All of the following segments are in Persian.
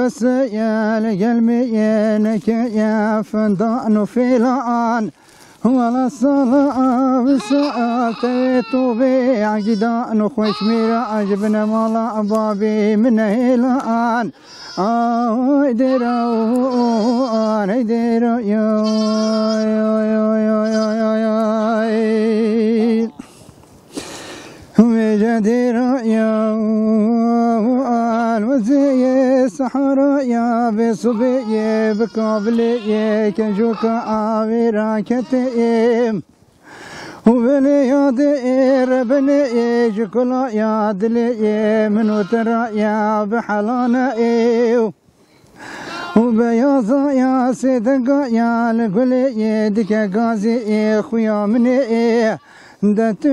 بس يا لقلبي يا فندان فيلان ولا صلاة بالساعة طوبي عقدان خوش ميرا عجبنا مالا بابي من هيلان يديرون يديرون وجدير يا وزي الصحراء يا بصبي بكابلي كجوك عابرا كتئم وبالياد ربني جكلا يا دلي من وترى يا بحلانا وبياضا يا صدقا يا لقلي يدك غازي خويا مني دت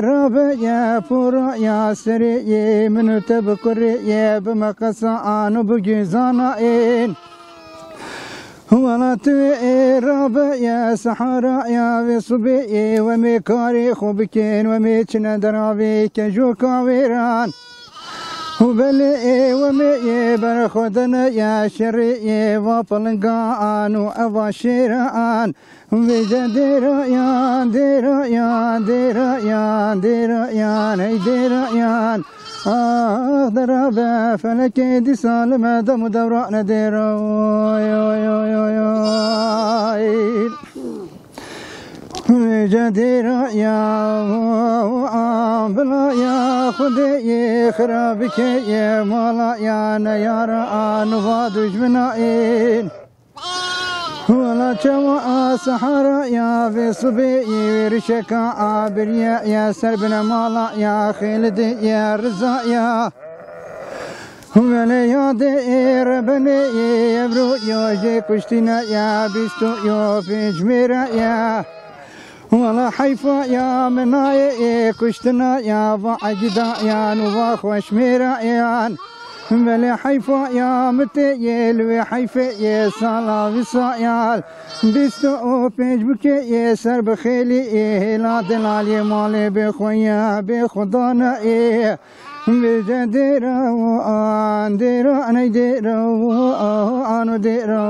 رب يا فورا يا سري من تبكر يا بمقصان بجزانا ولا رب يا صحراء يا بصبي ومكاري خبكين وميتنا درابي كجوكا ويران وبلي ومي برخدنا يا شري وفلقان وأباشران وجدير يا دير يا دير يا دير يا دير يا ضرب فلك دي سالم دم دوران دير جدير يا بلا يا خدي خرابك يا مالا يا نيار نفادش بنائين ولا جوا سحرا يا في صبي ورشكا عابر يا سربنا مالا يا خالد يا رزا يا ولا يا دير بني يبرو يوجي كشتنا يا بيستو يو في جميرة يا ولا حيفا يا مناي كشتنا يا وعجدا يا نواخ وشميرة يا بلي حيفا يا متيل وحيفا يا صلاة وصايال بيستو بيج بكي يا سر بخيلي لا دلالي مالي بخويا بخدانا بجديرا وانديرا انا ديرا وانا ديرا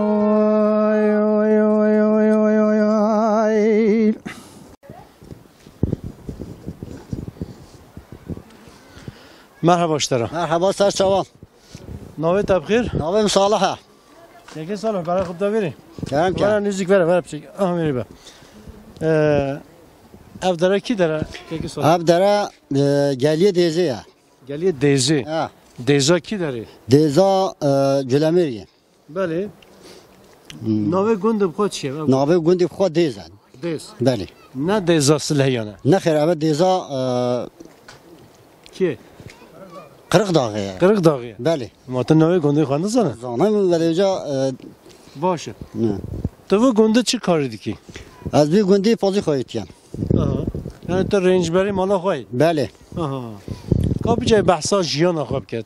مرحبا اشترا مرحبا سر شوان نویت بخیر نویم صالحه یکی صالح برای خود داوری کرم برای نزدیک بره بچه میری به اف داره کی داره یکی صالح اب داره گلیه دیزه یا گلیه دیزه دیزا کی داره دیزا جلمیریه بله نوی گند بخواد چیه نوی گند بخواد دیزن دیز بله نه دیزا سلیانه نه خیر اب دیزا کیه قرق داغیه قرق داغیه بله ما تو نوی گنده خونده زنه زانم ولی جا باشه نه تو و گنده چی کاری دیکی از بی گندی پازی خواهید کن یعنی تو رنج بری مالا خواهید بله که بجای بحثا جیان خواب کرد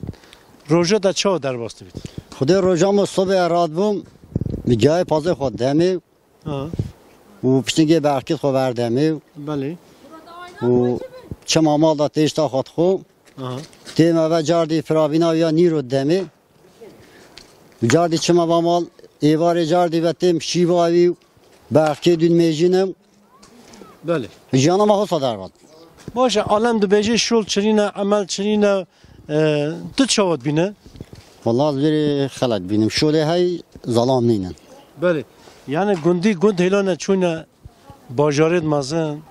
روژه تا چه در باسته بید خود روژام صبح راد بوم جای پازی خود دمی و پشتنگی برکت خود بردمی بله و چه مامال دا تیشتا خود خود دیم و جاردی فراوینا یا نیرو دمی جاردی چه مامال ایوار جاردی و تیم شیواوی برکت دون میجینم بله جانا ما خود در بود باشه عالم دو بیجه شول چرینه عمل چرینه تو چاوت بینه والله از بری خلق بینم شوله های ظلام نینن بله یعنی گندی گند هیلانه چونه باجارد مازن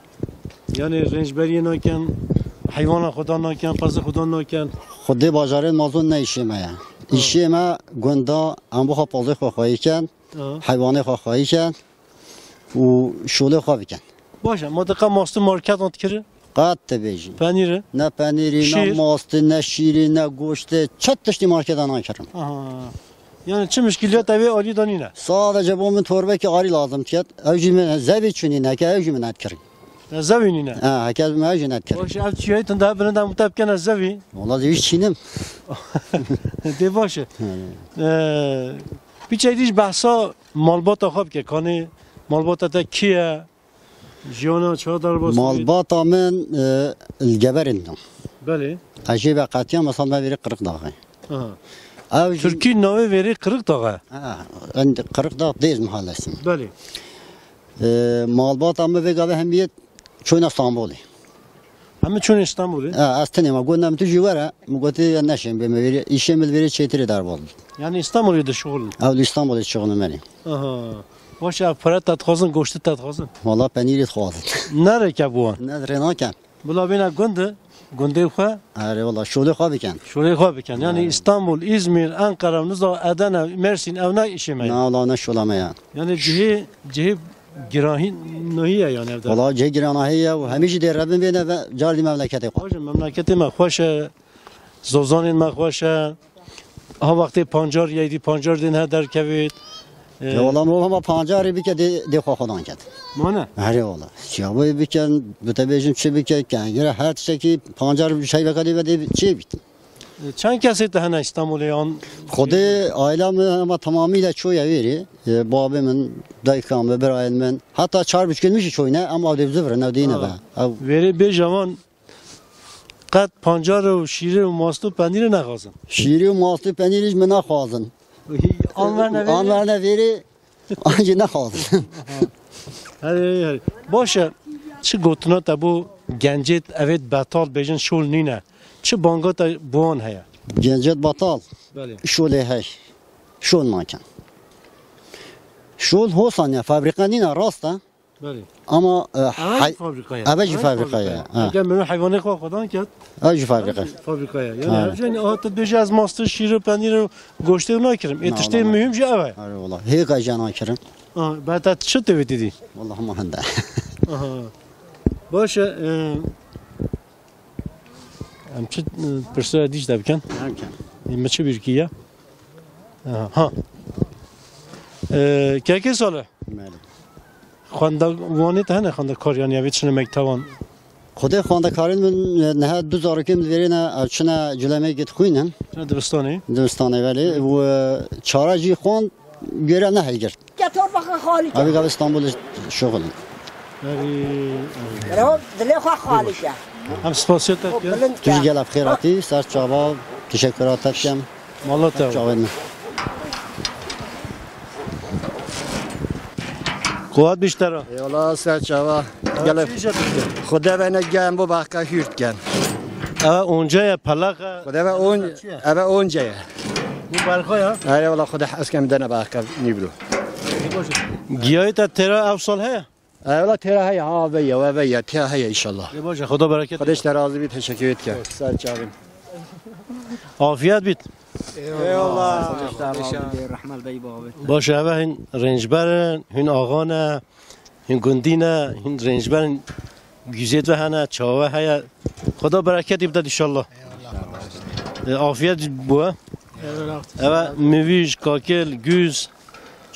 یعنی رنج بری نکن حیوان خدا نکن پس خدا نکن خود باجارد مازون نیشه ما ایشه ما گندا ام بخوا پازه خواهی کن حیوان خواهی کن و شوله خواهی کن باشه ما دقیقا ماست مارکت آنت کرده قط بیجی پنیره نه پنیری نه ماست نه شیری نه گوشت چت تشتی مارکت آن کردم یعنی چه مشکلیات اوی عالی دانی نه sadece bu من توربه که آری لازم تیت اوجی من زبی چونی نه که اوجی من ات کرد زوی نه هکل ما جنت کرد باشه اف چیه تون ده برندم متاب کنه زوی والله دیویش چینم دی باشه پیچه دیش بحثا مالبات خواب که کانی مالبات تا کیه جیانا چه دار باست مالبات من الجبرندم بله عجیب قطعا مثلا ما بری 40 دقیقه او ترکی نوی وری 40 دقیقه عند 40 دقیقه دیز محلسیم بله مالبات اما وگاوه همیت چون استانبولی همه چون استانبولی استنی ما گفتم تو جواره مگوتی نشیم به میری ایشم بری چیتری در بود یعنی استانبولی ده شغل اول استانبول شغل منی باشه فرات تدخوازن گوشت تدخوازن والله پنیر خواست نره که بوان نداره نکن بلا بینا گنده خواه آره والله شغل خواه بکن شوره خواه بکن یعنی استانبول ازمیر انقره نزا ادن مرسین او نه ایشه نه والله نه شغل میان یعنی جهه گراهی نهیه یعنی والله جه گرانه و همیشه در ربن بینه و جاردی مملکت خود باشه مملکت ما خوشه زوزان ما خوشه ها وقتی پنجار یادی پنجار دین ها در کوید والله ما 50 ری بکه دی خو خودان کرد مانه آره والله چیابوی بکن بتبیجم چه بکه کنگره هر چیزی 50 شای بکدی و دی چی بیت چند کسی تهنه استانبولیان خود ailem ama tamamıyla çoğu veri babamın dayıkam ve birayın hatta çarpış gelmiş çoğuna ama evde bize verin evde yine be veri bir zaman قد پنجار و شیره و ماست و پنیر نخوازن şiiri mastı peniriz mi ne kazın anlarına veri anca ne kazın هری باشه چه گوتنا تا بو گنجت اوید بطال بیجن شول نینه چه بانگا تا بوان هیا gencet batal بله şöyle hey şol makan şol hosan ya fabrikanın rasta بله ama اول فابریکایه اوج fabrikaya اگر منو حیوانی خواه خدا کرد اوج fabrika فابریکایه یعنی همچنین آهات بیش از ماست شیر و پنیر و گوشت رو نکرم اتشته مهم جه اوه آره والله هی قاجنا کرم بعد تا چه تو دیدی والله ما هنده باشه ام چه پرسه دیش دبکن این چه بیرکیه ها که ساله خواندگانی تنه خواندکاریانی اوید چنه مکتوان خدا خواندکارین من نه 2000 کم verene çına cüleme git خوینن چنه دبستانی دبستانه ولی و çaracı خون görev ne helger Getir bakın Halide. abi gel İstanbul şoğul Rab dile خو Halide. هم سپاسیت O کرد bilind düz ki. gel خیراتی سر çaba teşekkürat etkem مالا تا çawen قوات بیشتر Eyvallah serçava. Gel Xuda bana gel bu bakka hürtken. اوه اونجا پلاق Xuda ve on eve onca. bu برخواه Eyvallah Xuda askem dene bakka nibru. گیاهی تا ترا افسال هست Eyvallah tera hay ha ve ya tera hay inşallah. باشه خدا برکت Xuda işte razı bir teşekkür et ki. Serçavim. عافیت بیت Eyvallah. باشه اوه هین رنجبرن هین آغانه هین گندینه هین رنجبرن گیزید و هنه چاوه هیا خدا برکتی بدد انشالله عافیت بوه اوه مویج کاکل گوز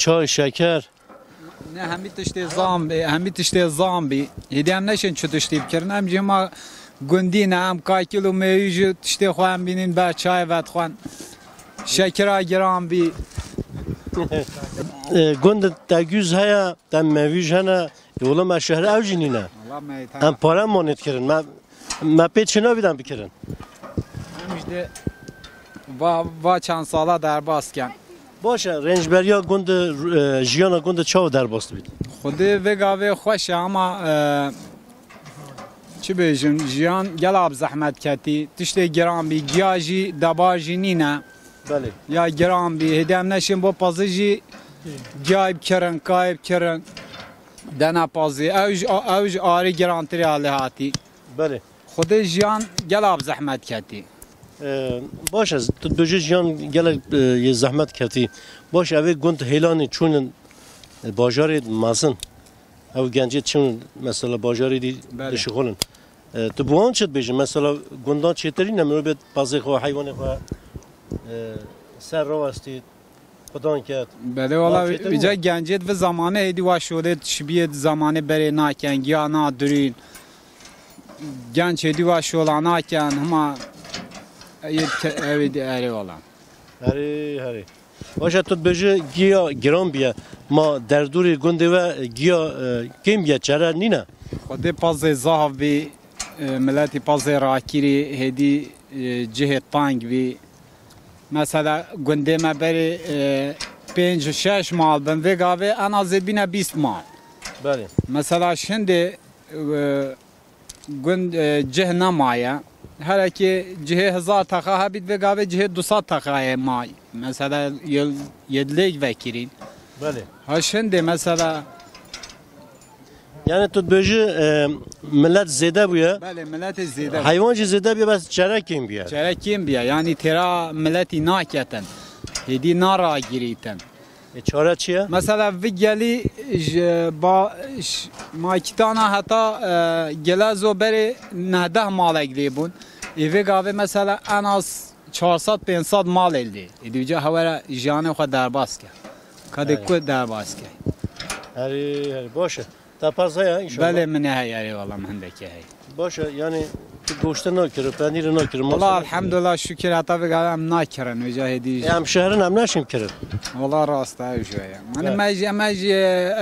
چای شکر نه همی تشتی زامبی هدیم نشن چه تشتی بکرن هم جما گندی نه هم کاکل و میویج تشتی خواه بینین با چای ود خوان شکر گرام بی گند تا گوز هیا تا مویج هنه یولا ما شهر اوجینی نه هم پارم مانید کرن ما پیت شنا بیدم بکرن همیشه با چند ساله در باسکن باشه رنجبریا گند جیانا گند چاو در باست بید خود وگاوی خوشه اما چی بیجم جیان گلاب زحمت کتی تشتی گرام بی گیاجی دباجی نینه بله یا گرام بی هدیم نشین با پازیجی گایب کرن کایب کرن دنا پازی اوج آری گرانتری حالی هاتی بله خود جیان گلاب زحمت کتی باشه تو دوجه جیان گل یه زحمت کردی باشه اوه گند هیلانی چون باجاری مازن او گنجی چون مثلا باجاری دی شغلن تو بوان چت بیجی مثلا گندان چطوری نمیرو بید بازی خو حیوان خو سر رو استید خدا کرد بله والا Marketin بیجا mi? گنجید و زمانه هیدی و شده شبیه زمانه بره ناکن گیا نادرین گنج هیدی و شولا ناکن هما اوید اره والا هری باشه تو بجه گیا گرام بیا ما در دوری گنده و گیا کم بیا چرا نینه خود پاز زاف بی ملتی پاز راکیری هیدی جه تانگ بی مثلا گنده ما بره 5-6 مال بن و گاوه انا زبینه 20 مال بله مثلا şimdi gün cih namaya her ki cih 1000 taka habit ve gave cih 200 takaya may mesela yedlik vekirin بله ha şimdi mesela yani tu böcü millet zede bu ya. böyle milleti zede Hayvancı zede bir bas çara kim bir ya. çare kim biya yani tera milleti naketen hedi nara giriten Çara çiye? mesela vi geli ba makitana hatta gelazo beri nehdah mal eglibun ve gave mesela en az 400-500 mal elde ediyor havara jane xo derbas ke kade ku derbas ke Heri boşa. Taparsa ya inşallah. bale min hayari valla mendeki hay Boşa yani tu goşta ne kırıp peniri ne kırıp. valla elhamdülillah şükür hatta vi gave em nakiren mücahidi Hem şehrin hem neşim kırıp. valla rast ay şoya hani meci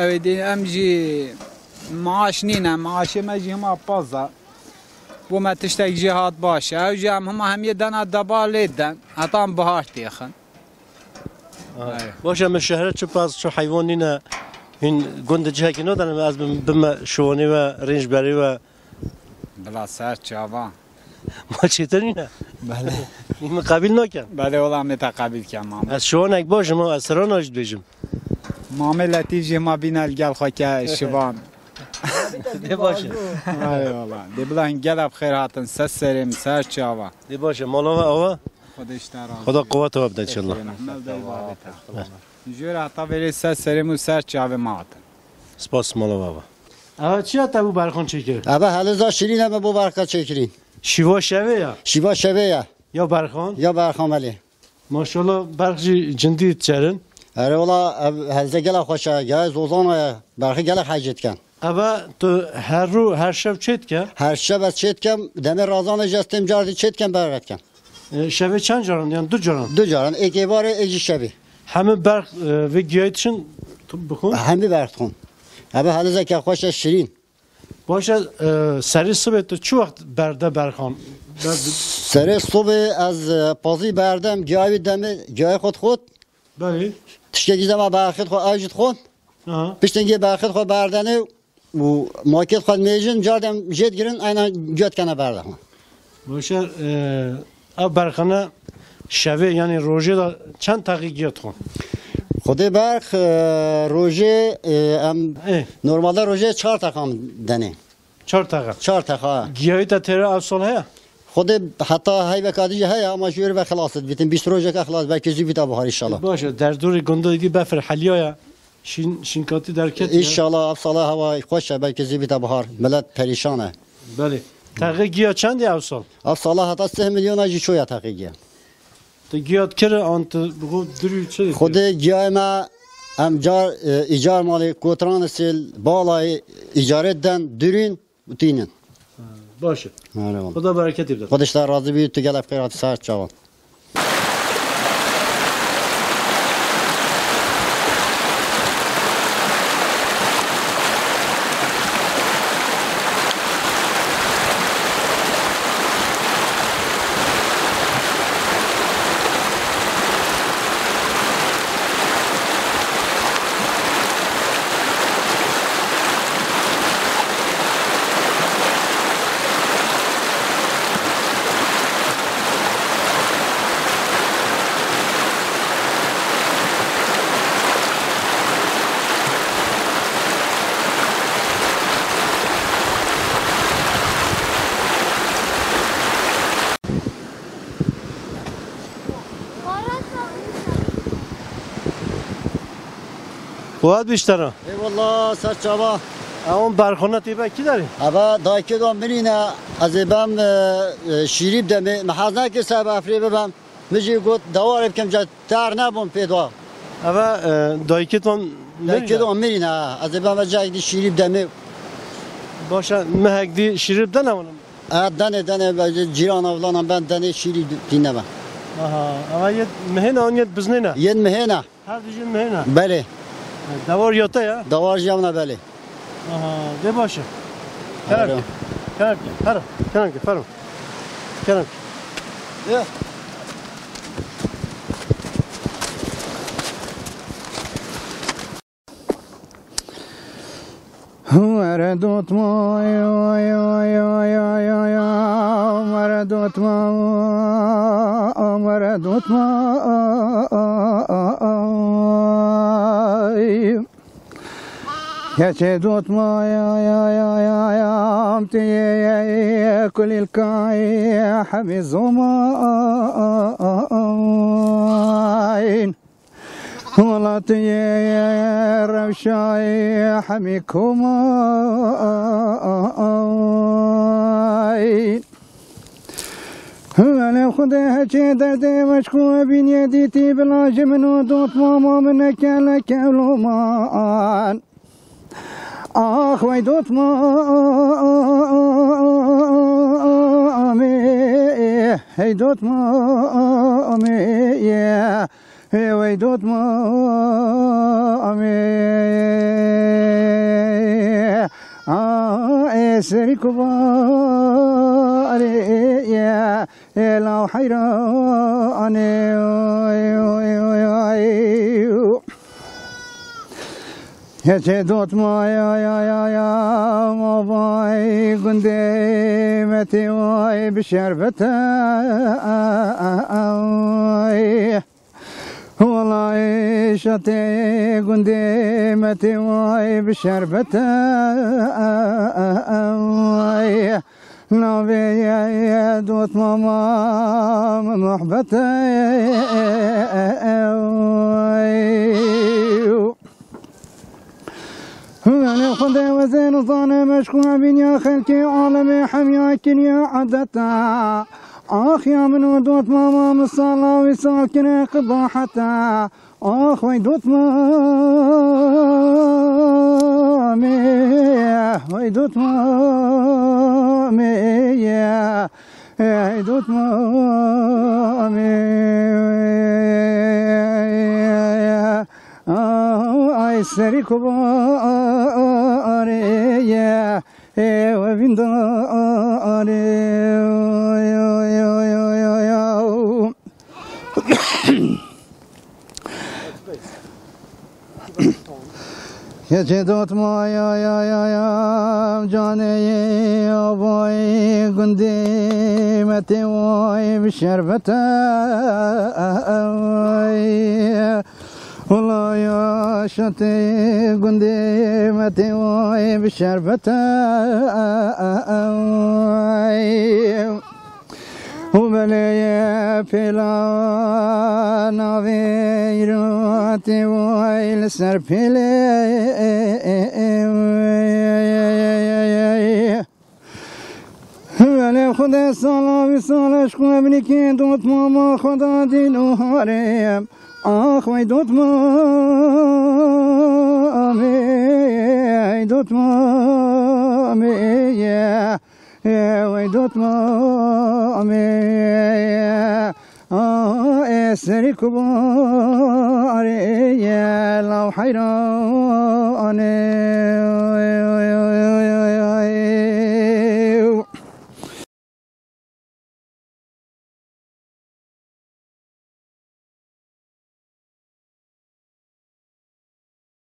evdi emci maaş nine maaşı meci ma pazza bu me tiştek cihat başı evci hem yedana daba leden hatta bahar tiyakın Boşa mı şehre çıpaz şu hayvan nine hin günde cihaki ne denem az bime şovani ve renjberi ve bela ser çava maçeter nine. bale İmi kabil noken. bale ola metakabil ki mame Az şovanek boşum az sıran ajt bejim. mame latif ma binal gel xaka şivan De boşa. ay valla de bilan gel ab khairatın ses serim ser çava De boşa malava ava. خدا اشترا Xuda quvvat ava bida inşallah. جور hatta veri ses serim u ser çave mat Spas malava ava. Ava çiya tabu barxon çekir. Aba haliza şirin ama bu barka çekirin. Şiva şeve ya. Şiva şeve ya. Ya barxon. Ya barkameli. Maşallah barxji cindi çerin. Ere ola haliza gela xoşa ya zozana ya. Barkı gela hacetken. Ava tu her şev çetke. Her şebe çetken demir razana jestem cardi çetken berretken. Şeve çan caran yani du caran. Du caran eki var eci şebi. Hemi barx ve giyayt için tu bixun. Hemi bertun. Aba haliza ki xoşa şirin. Başa seri sıbet çu vakt berde barxon. Sere sobe az pazi berdem giyavi demi giyavi xod. Bali. Tişke gizema barxit xo ajit xo. Aha. Piştingi barxit xo berdeni bu maket xo mejin cardem jet girin aynen göt kana berde. Başa ab barxana şeve yani roje da çan taqi giyat xon. Xode barx roje am Eh, normalde roje 4 takam dene. çar taqa. 4 taka. Giyayt da tere avsal haya. Xode hatta hayve kadici haya ama jür ve xalas bitin 20 roje ka xalas belki zibita bahar inşallah. Başa derduri gondagi befir haliyaya. Şinkati derket. İnşallah afsala hava xoş belki zibita bahar. Millet perişan. Bali. Taqi giya çan di avsal. Afsala hatta 3 milyon acı çoya takiye. Te giyat kere ant bu dürü çe. Xode giyama am car icar mali kotran sil balay icaretten dürün utinin. Başa. Öyle oldu. Xuda bereket ibdat. Kardeşler razı bir tügelef kıyafet saat çaval. Fuat biştara. Eyvallah saat çava. Ama barxona tibe ki dari. Ava dayke don birine az bam şirib de mahazna ke sabah afri bam مجي قلت دوار بكم جات تار نابون في دوا Ama dayıket van Belki de Amerina. Az ben ve caydi şirip demi. başa mehekdi şiripten ama. Dane ciran avlanan ben dane şirip dinlemem. Aha ama yet mehen anyet biznena. Yen mehena. Her dijin mehena. Beli. Davar yata ya. Davar jamna beli. Aha de başa. Karak. Karak. Karak. Karak. Karak. Karak. Ya. وردوت ما وردوت ما وردوت ما يا دوت ما يا امتي كل الكاي حبي زمان والله يا روشاي حميكما انا خدها جدد مشكو بين يديتي بلا جمن ودوت ماما منك لك ولومان اخ ويدوت مامي هيدوت مامي يا ويدوت مامي اسري كباري يا لو حيراني يا جدوت ما يا ما باي قندمتي واي بشربتها والله شتي قندمتي واي بشربتها نبي يا دوت ماما محبتها أنا خدي وزين وظاني مشكوع بين يا خلكي عالمي حمياك يا عدتا آخ يا من ودوت ماما مصالة وصال كنا قباحتا آخ ويدوت مامي ويدوت مامي ويدوت مامي اي سري كباري يا وبين داري يا جدوت ما يا جاني يا باي قندمتي واي بشربتها والله يا شتي قندمتي واي بشربتها وبلي فيلا نافيراتي وايل سربيلي ولی خدا سالا و سالش کو ابنی که دوت ماما خدا دینو هارم آخ وی دوت مامی دوت مامی وی دوت مامی اسری کباری لو حیرانی